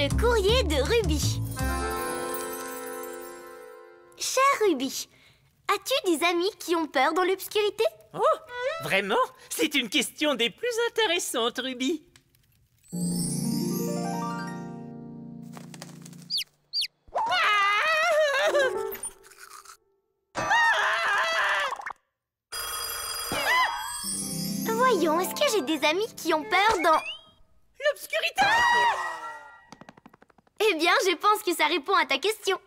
Le courrier de Ruby. Cher Ruby, as-tu des amis qui ont peur dans l'obscurité? Oh, vraiment? C'est une question des plus intéressantes, Ruby. Voyons, est-ce que j'ai des amis qui ont peur dans... L'obscurité! Eh bien, je pense que ça répond à ta question.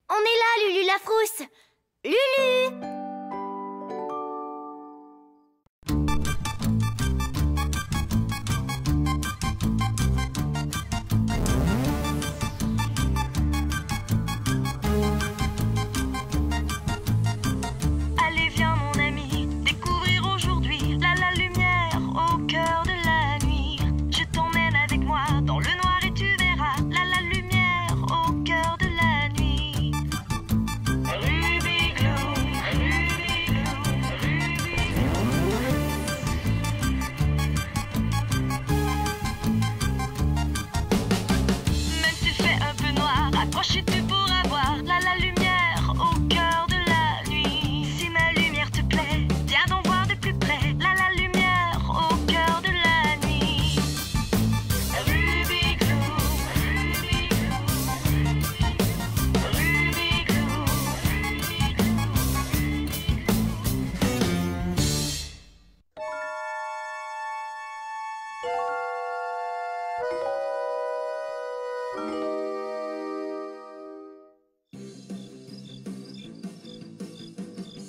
On est là, Lulu la frousse. Lulu! Allez, viens mon ami, découvrir aujourd'hui la lumière au cœur de la nuit. Je t'emmène avec moi dans le noir et tu verras la lumière au cœur de la nuit. Ruby Glue, Ruby Glue, Ruby Glue. Même s'il fait un peu noir, accroche et tu pourras voir la lumière au cœur de la nuit. Si ma lumière te plaît, viens donc voir de plus près la lumière au cœur de la nuit. Ruby Glue, Ruby Glue, Ruby Glue,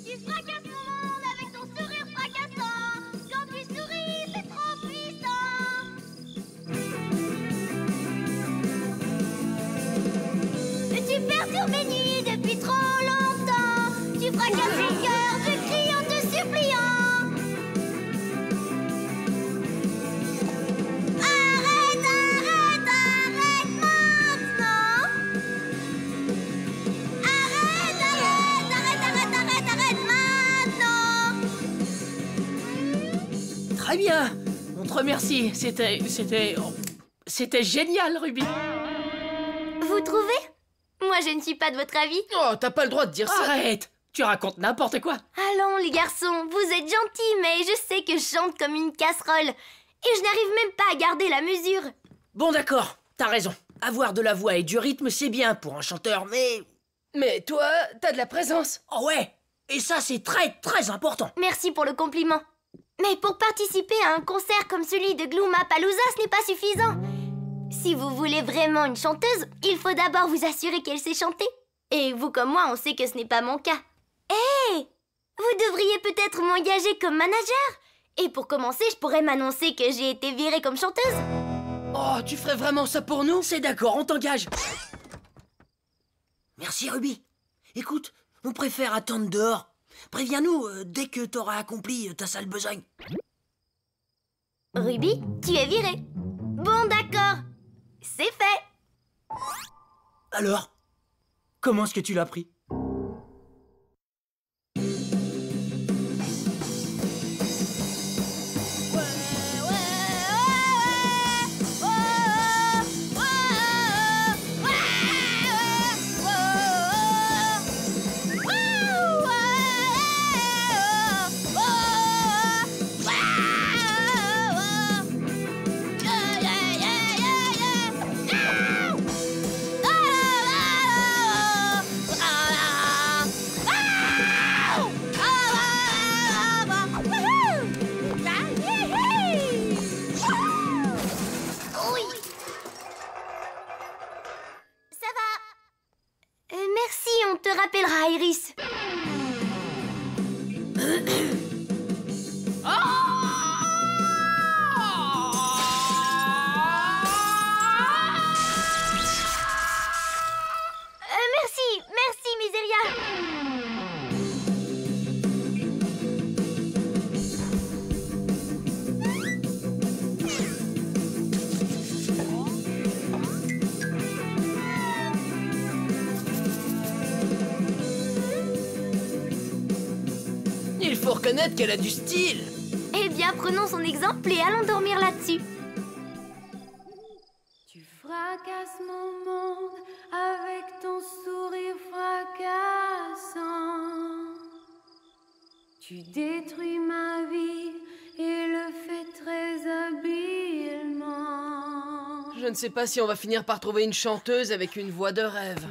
Tu fracasses mon monde avec ton sourire fracassant. Quand tu souris, c'est trop puissant. Tu perturbes mes nuits depuis trop longtemps. Tu fracasses mon cœur, je crie en te suppliant. Arrête, arrête, arrête maintenant. Arrête, arrête, arrête, arrête, arrête, arrête maintenant. Très bien. On te remercie. C'était génial, Ruby. Vous trouvez? Moi, je ne suis pas de votre avis. Oh, t'as pas le droit de dire ça. Arrête. Tu racontes n'importe quoi. Allons, les garçons, vous êtes gentils, mais je sais que je chante comme une casserole. Et je n'arrive même pas à garder la mesure. Bon, d'accord, t'as raison. Avoir de la voix et du rythme, c'est bien pour un chanteur, mais... Mais toi, t'as de la présence. Oh ouais. Et ça, c'est très, très important. Merci pour le compliment. Mais pour participer à un concert comme celui de Gloomapalooza, ce n'est pas suffisant. Si vous voulez vraiment une chanteuse, il faut d'abord vous assurer qu'elle sait chanter. Et vous comme moi, on sait que ce n'est pas mon cas. Hé! Vous devriez peut-être m'engager comme manager. Et pour commencer, je pourrais m'annoncer que j'ai été virée comme chanteuse. Oh, tu ferais vraiment ça pour nous? C'est d'accord, on t'engage. Merci, Ruby. Écoute, on préfère attendre dehors. Préviens-nous dès que t'auras accompli ta sale besogne. Ruby, tu es virée. Bon, d'accord. C'est fait. Alors, comment est-ce que tu l'as pris? Merci, on te rappellera, Iris. Merci, Miseria. Il faut reconnaître qu'elle a du style. Eh bien, prenons son exemple et allons dormir là-dessus. Tu fracasses fracasses mon monde avec ton sourire fracassant. Tu détruis ma vie et le fais très habilement. Je ne sais pas si on va finir par trouver une chanteuse avec une voix de rêve.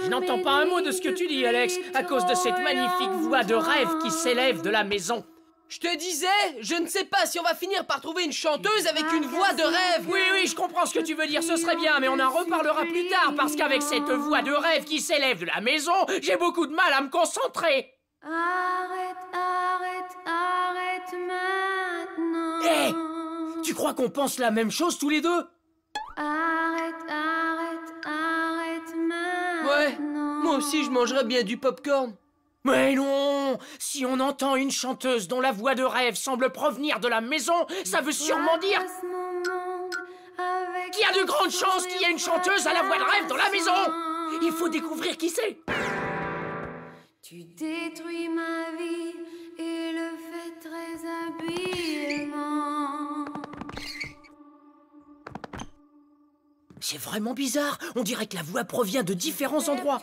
Je n'entends pas un mot de ce que tu dis, Alex, à cause de cette magnifique voix de rêve qui s'élève de la maison. Je te disais, je ne sais pas si on va finir par trouver une chanteuse avec une voix de rêve. Oui, oui, je comprends ce que tu veux dire, ce serait bien, mais on en reparlera plus tard, parce qu'avec cette voix de rêve qui s'élève de la maison, j'ai beaucoup de mal à me concentrer. Arrête, arrête, arrête maintenant. Hé, tu crois qu'on pense la même chose tous les deux? Arrête, arrête, arrête maintenant. Ouais, moi aussi je mangerais bien du popcorn. Mais non! Si on entend une chanteuse dont la voix de rêve semble provenir de la maison, ça veut sûrement dire qu'il y a de grandes chances qu'il y ait une chanteuse à la voix de rêve dans la maison! Il faut découvrir qui c'est! Tu détruis ma vie et le fais très habilement. C'est vraiment bizarre, on dirait que la voix provient de différents endroits.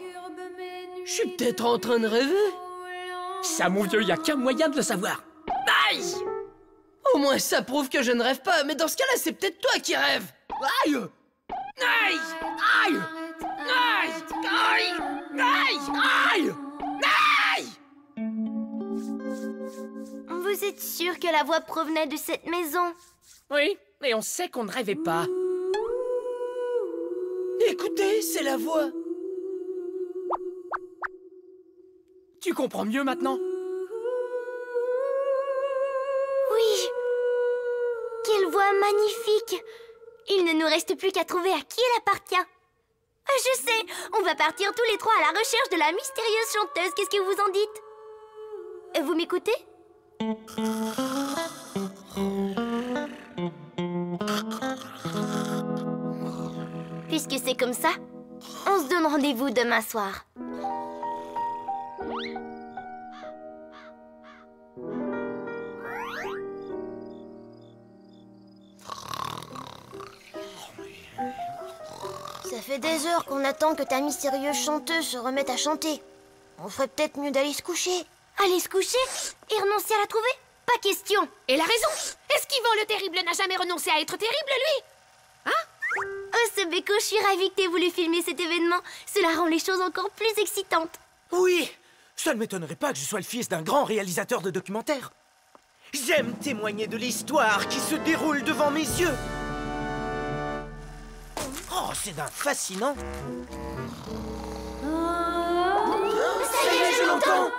Je suis peut-être en train de rêver. Ça, mon vieux, y a qu'un moyen de le savoir. Aïe! Au moins ça prouve que je ne rêve pas, mais dans ce cas-là, c'est peut-être toi qui rêves. Aïe! Aïe! Aïe! Aïe! Aïe! Aïe! Aïe! Aïe! Vous êtes sûr que la voix provenait de cette maison? Oui, et on sait qu'on ne rêvait pas. Écoutez, c'est la voix. Tu comprends mieux maintenant? Oui! Quelle voix magnifique! Il ne nous reste plus qu'à trouver à qui elle appartient. Ah, je sais! On va partir tous les trois à la recherche de la mystérieuse chanteuse. Qu'est-ce que vous en dites? Vous m'écoutez? Puisque c'est comme ça, on se donne rendez-vous demain soir. Ça fait des heures qu'on attend que ta mystérieuse chanteuse se remette à chanter. On ferait peut-être mieux d'aller se coucher. Aller se coucher et renoncer à la trouver? Pas question. Et la raison? Est-ce qu'Yvan le Terrible n'a jamais renoncé à être terrible, lui? Oh, Sobeko, je suis ravie que t'aies voulu filmer cet événement. Cela rend les choses encore plus excitantes. Oui, ça ne m'étonnerait pas que je sois le fils d'un grand réalisateur de documentaires. J'aime témoigner de l'histoire qui se déroule devant mes yeux. Oh, c'est d'un fascinant. Ça y est, je l'entends.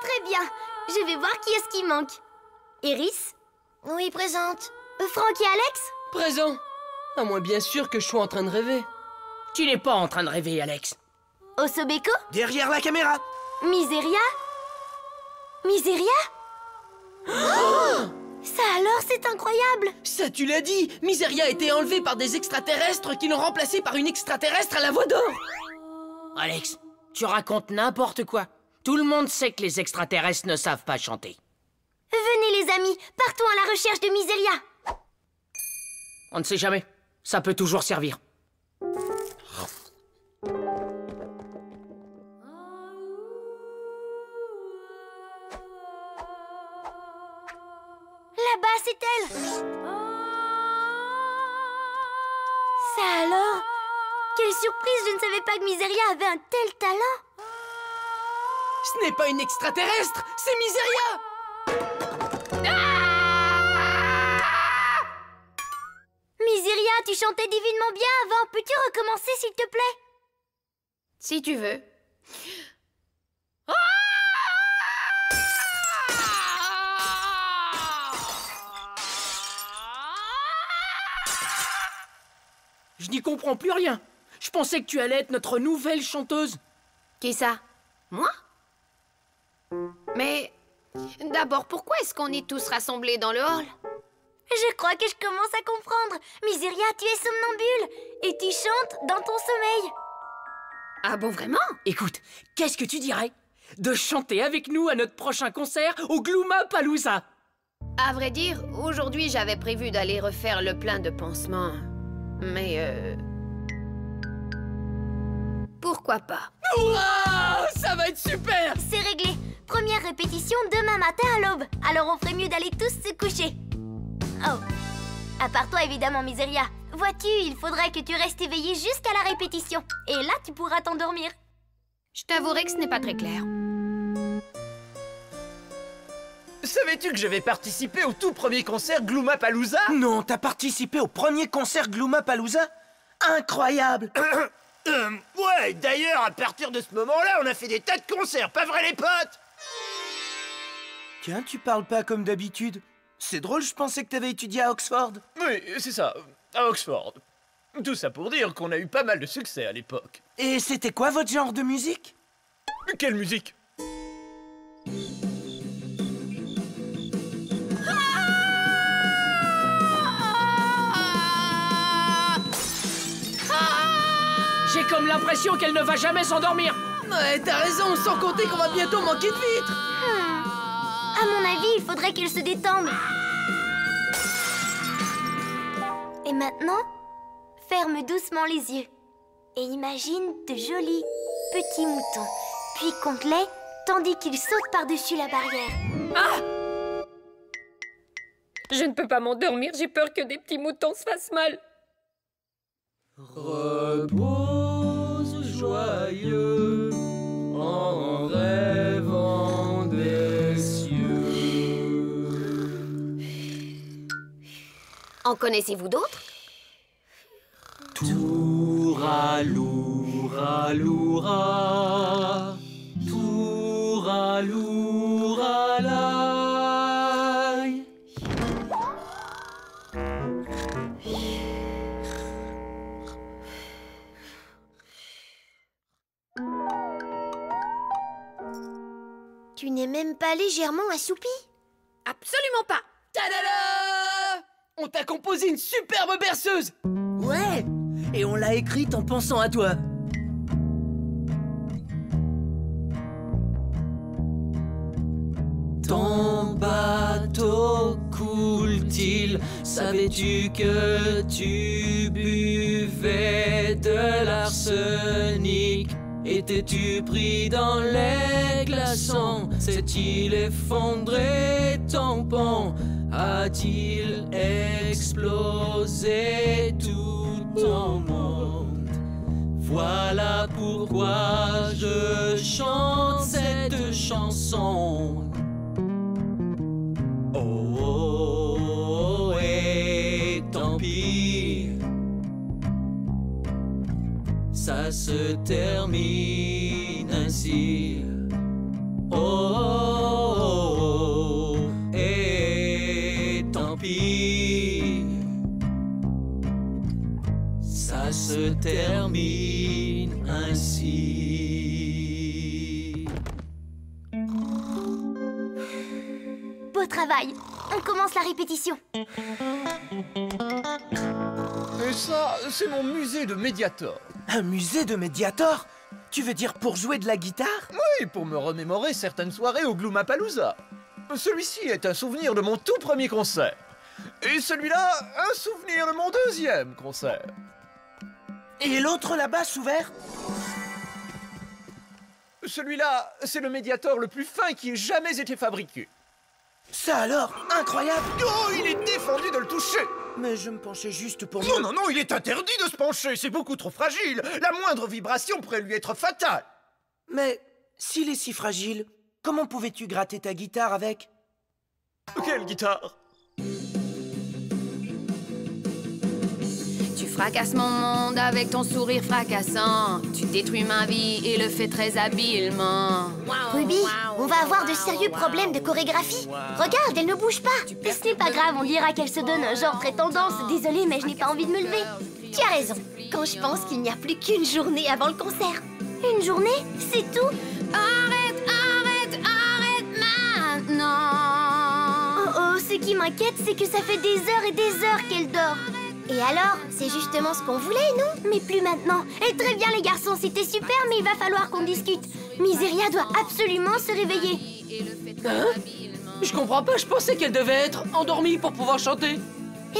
Très bien. Je vais voir qui est-ce qui manque. Iris? Oui, présente. Franck et Alex? Présent. À moins bien sûr que je sois en train de rêver. Tu n'es pas en train de rêver, Alex. Osobeko? Derrière la caméra. Miseria? Miseria? Oh! Ça alors, c'est incroyable! Ça, tu l'as dit! Miseria a été enlevée par des extraterrestres qui l'ont remplacée par une extraterrestre à la voix d'or! Alex, tu racontes n'importe quoi. Tout le monde sait que les extraterrestres ne savent pas chanter. Venez les amis, partons à la recherche de Miseria! On ne sait jamais. Ça peut toujours servir. Là-bas, c'est elle! Ça alors? Quelle surprise, je ne savais pas que Miseria avait un tel talent! Ce n'est pas une extraterrestre, c'est Miseria! Miseria, tu chantais divinement bien avant. Peux-tu recommencer, s'il te plaît? Si tu veux. Je n'y comprends plus rien. Je pensais que tu allais être notre nouvelle chanteuse. Qui ça? Moi? Mais d'abord, pourquoi est-ce qu'on est tous rassemblés dans le hall? Je crois que je commence à comprendre. Miseria, tu es somnambule et tu chantes dans ton sommeil. Ah bon, vraiment? Écoute, qu'est-ce que tu dirais de chanter avec nous à notre prochain concert au Gloomapalooza? À vrai dire, aujourd'hui, j'avais prévu d'aller refaire le plein de pansements. Mais Pourquoi pas? Ouah, ça va être super! C'est réglé. Première répétition demain matin à l'aube. Alors on ferait mieux d'aller tous se coucher. Oh. À part toi, évidemment, Miseria. Vois-tu, il faudrait que tu restes éveillée jusqu'à la répétition. Et là, tu pourras t'endormir. Je t'avouerai que ce n'est pas très clair. Savais-tu que je vais participer au tout premier concert Gloomapalooza? Non, t'as participé au premier concert Gloomapalooza? Incroyable! Ouais, d'ailleurs, à partir de ce moment-là, on a fait des tas de concerts, pas vrai les potes? Tiens, tu parles pas comme d'habitude. C'est drôle, je pensais que t'avais étudié à Oxford. Oui, c'est ça, à Oxford. Tout ça pour dire qu'on a eu pas mal de succès à l'époque. Et c'était quoi votre genre de musique? Quelle musique? J'ai comme l'impression qu'elle ne va jamais s'endormir. Ouais, t'as raison, sans compter qu'on va bientôt manquer de vitres. À mon avis, il faudrait qu'elle se détende. Et maintenant, ferme doucement les yeux. Et imagine de jolis petits moutons. Puis compte-les, tandis qu'ils sautent par-dessus la barrière. Je ne peux pas m'endormir, j'ai peur que des petits moutons se fassent mal. Repose joyeux en rêvant des cieux. En connaissez-vous d'autres? Touraloura, loura, touraloura, laï. Tu n'es même pas légèrement assoupi? Absolument pas. Tadada! On t'a composé une superbe berceuse. Ouais! Et on l'a écrite en pensant à toi. Ton bateau coule-t-il? Savais-tu que tu buvais de l'arsenic? Étais-tu pris dans les glaçons? S'est-il effondré ton pont? A-t-il explosé tout ton monde? Voilà pourquoi je chante cette chanson. Oh, oh, oh, et tant pis, ça se termine ainsi. Oh, oh, oh, et tant pis, ça se termine ainsi. Beau travail. On commence la répétition. Et ça, c'est mon musée de Mediator. Un musée de Mediator? Tu veux dire pour jouer de la guitare? Oui, pour me remémorer certaines soirées au Gloomapalooza. Celui-ci est un souvenir de mon tout premier concert. Et celui-là, un souvenir de mon deuxième concert. Et l'autre là-bas, sous verre? Celui-là, c'est le Mediator le plus fin qui ait jamais été fabriqué. Ça alors, incroyable! Oh, il est défendu de le toucher! Mais je me penchais juste pour... Non, non, non, il est interdit de se pencher, c'est beaucoup trop fragile. La moindre vibration pourrait lui être fatale. Mais s'il est si fragile, comment pouvais-tu gratter ta guitare avec? Quelle guitare? Tu fracasses mon monde avec ton sourire fracassant. Tu détruis ma vie et le fais très habilement. Ruby, on va avoir de sérieux problèmes de chorégraphie. Regarde, elle ne bouge pas. Mais ce n'est pas grave, on dira qu'elle se donne un genre très tendance. Désolée, mais je n'ai pas envie de me lever. Tu as raison. Quand je pense qu'il n'y a plus qu'une journée avant le concert. Une journée? C'est tout? Arrête, arrête, arrête maintenant. Oh oh, ce qui m'inquiète, c'est que ça fait des heures et des heures qu'elle dort. Et alors, c'est justement ce qu'on voulait, non? Mais plus maintenant. Et très bien les garçons, c'était super, mais il va falloir qu'on discute. Miseria doit absolument se réveiller. Hein? Je comprends pas, je pensais qu'elle devait être endormie pour pouvoir chanter.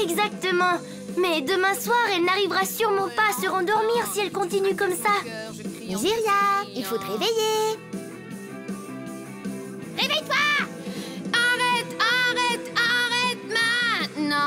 Exactement. Mais demain soir, elle n'arrivera sûrement pas à se rendormir si elle continue comme ça. criant... Miseria, il faut te réveiller. Réveille-toi! Arrête, arrête, arrête maintenant!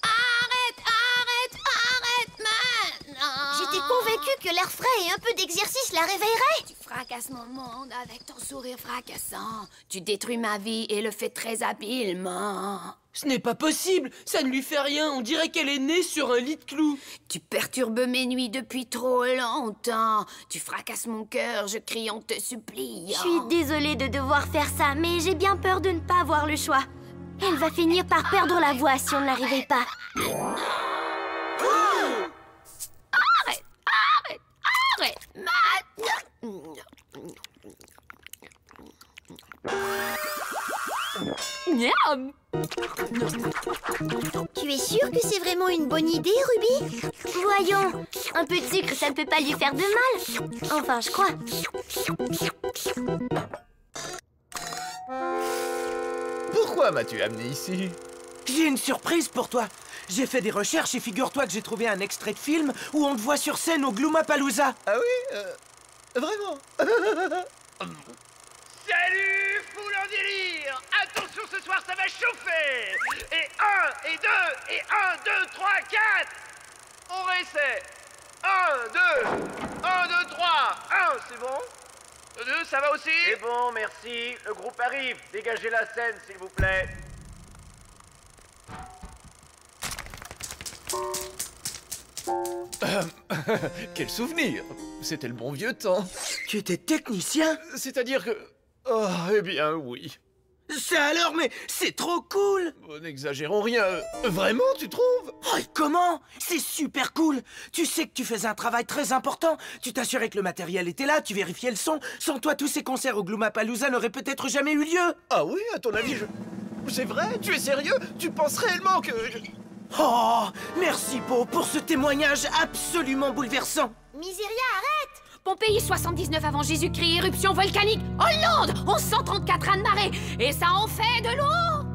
Arrête, arrête, arrête maintenant! J'étais convaincue que l'air frais et un peu d'exercice la réveillerait. Tu fracasses mon monde avec ton sourire fracassant. Tu détruis ma vie et le fais très habilement. Ce n'est pas possible. Ça ne lui fait rien. On dirait qu'elle est née sur un lit de clous. Tu perturbes mes nuits depuis trop longtemps. Tu fracasses mon cœur, je crie en te suppliant. Je suis désolée de devoir faire ça, mais j'ai bien peur de ne pas avoir le choix. Elle va finir par perdre la voix si on ne la réveille pas. Arrête, arrête, arrête maintenant! Miam! Tu es sûre que c'est vraiment une bonne idée, Ruby? Voyons, un peu de sucre, ça ne peut pas lui faire de mal. Enfin, je crois. Pourquoi m'as-tu amené ici? J'ai une surprise pour toi. J'ai fait des recherches et figure-toi que j'ai trouvé un extrait de film où on te voit sur scène au Gloomapalooza. Ah oui vraiment? Salut, foule en délire! Attention, ce soir, ça va chauffer! Et 1, et 2, et 1, 2, 3, 4! On réessaie! 1, 2, 3, 1, c'est bon? 2, ça va aussi? C'est bon, merci. Le groupe arrive. Dégagez la scène, s'il vous plaît. Quel souvenir! C'était le bon vieux temps. Tu étais technicien? C'est-à-dire que... Oh, eh bien, oui. Ça alors, mais c'est trop cool! N'exagérons rien. Vraiment, tu trouves? Oh, et comment? C'est super cool! Tu sais que tu faisais un travail très important. Tu t'assurais que le matériel était là, tu vérifiais le son. Sans toi, tous ces concerts au Gloomapalooza n'auraient peut-être jamais eu lieu. Ah oui, à ton avis, c'est vrai? Tu es sérieux? Tu penses réellement que... Oh, merci, Po, pour ce témoignage absolument bouleversant. Miseria, arrête! Pompéi 79 avant Jésus-Christ, éruption volcanique. Hollande, 1134 raz-de-marée. Et ça en fait de l'eau.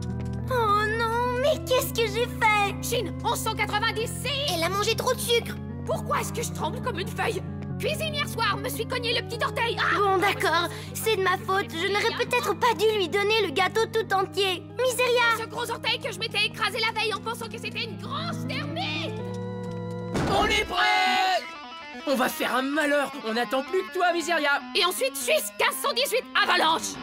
Oh non, mais qu'est-ce que j'ai fait? Chine, 1196. Elle a mangé trop de sucre. Pourquoi est-ce que je tremble comme une feuille? Cuisine hier soir, me suis cogné le petit orteil. Ah! Bon, d'accord, c'est de ma faute. Je n'aurais peut-être pas dû lui donner le gâteau tout entier. Miseria! Ce gros orteil que je m'étais écrasé la veille en pensant que c'était une grosse termite. On est prêts! On va faire un malheur. On n'attend plus que toi, Miseria. Et ensuite, Suisse 1518, avalanche.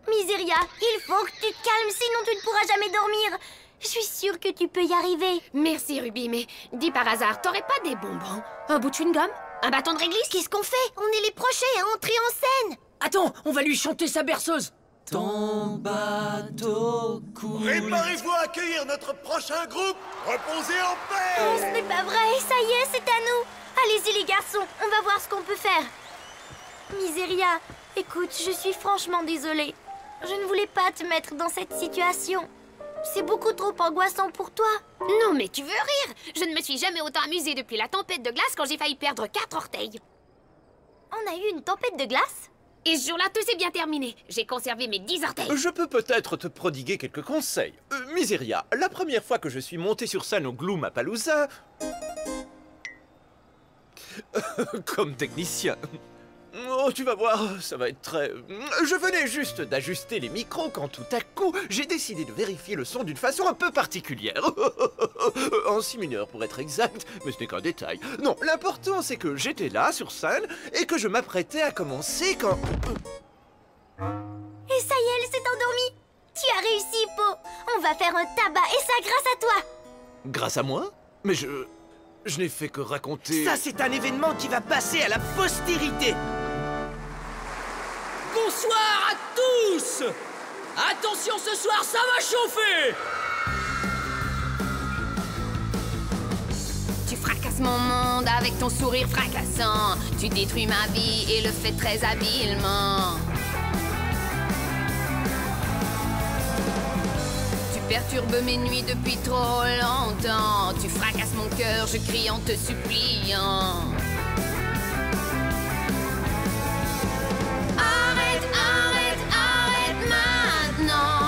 Miseria, il faut que tu te calmes, sinon tu ne pourras jamais dormir. Je suis sûre que tu peux y arriver. Merci, Ruby, mais dis par hasard, t'aurais pas des bonbons? Un bout de chewing-gum? Un bâton de réglisse? Qu'est-ce qu'on fait? On est les prochains à entrer en scène. Attends, on va lui chanter sa berceuse. Ton bateau coule. Préparez-vous à accueillir notre prochain groupe. Reposez en paix. Oh, ce n'est pas vrai, ça y est, c'est à nous. Allez-y les garçons, on va voir ce qu'on peut faire. Miseria, écoute, je suis franchement désolée. Je ne voulais pas te mettre dans cette situation. C'est beaucoup trop angoissant pour toi. Non, mais tu veux rire? Je ne me suis jamais autant amusée depuis la tempête de glace quand j'ai failli perdre 4 orteils. On a eu une tempête de glace? Et ce jour-là, tout s'est bien terminé. J'ai conservé mes 10 orteils. Je peux peut-être te prodiguer quelques conseils. Miseria, la première fois que je suis monté sur scène au Gloomapalooza... comme technicien... Oh, tu vas voir, ça va être très... Je venais juste d'ajuster les micros quand tout à coup, j'ai décidé de vérifier le son d'une façon un peu particulière. En si mineur pour être exact, mais ce n'est qu'un détail. Non, l'important c'est que j'étais là sur scène et que je m'apprêtais à commencer quand... Et ça y est, elle s'est endormie. Tu as réussi, Po. On va faire un tabac et ça grâce à toi. Grâce à moi? Mais je n'ai fait que raconter... Ça, c'est un événement qui va passer à la postérité. Bonsoir à tous! Attention, ce soir, ça va chauffer! Tu fracasses mon monde avec ton sourire fracassant. Tu détruis ma vie et le fais très habilement. Tu perturbes mes nuits depuis trop longtemps. Tu fracasses mon cœur, je crie en te suppliant. Arrête, arrête, arrête maintenant.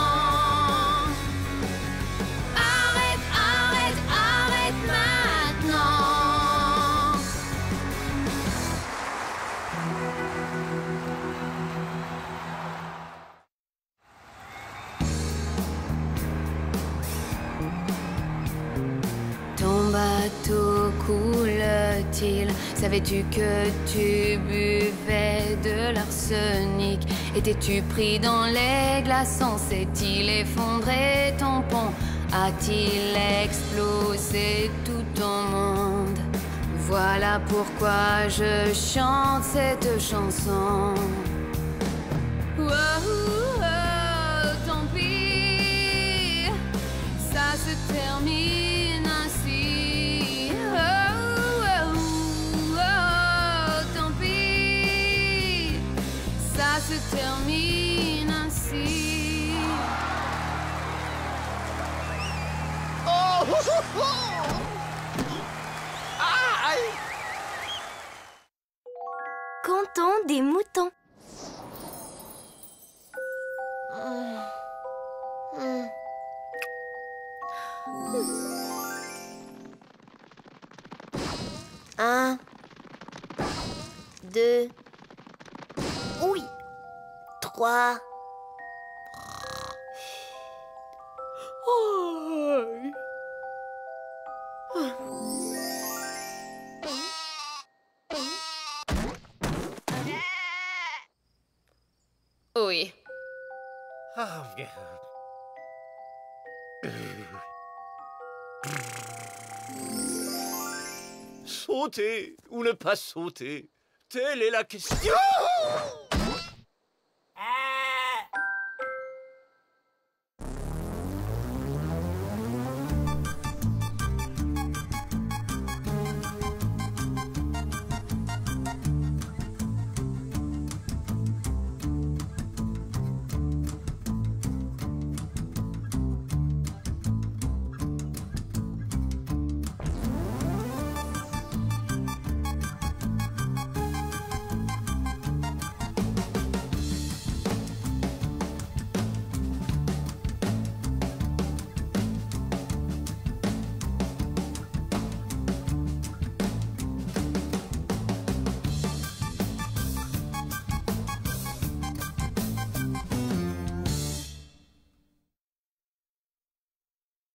Savais-tu que tu buvais de l'arsenic? Étais-tu pris dans les glaçons? S'est-il effondré ton pont? A-t-il explosé tout ton monde? Voilà pourquoi je chante cette chanson. Oh, oh, tant pis, ça se termine ainsi. Oh, oh, oh, tant pis, ça se termine ainsi. Oh, oh, oh, oh. Canton des moutons. Un, deux, oui, trois. Oui. Ah, bien. Sauter ou ne pas sauter? Telle est la question.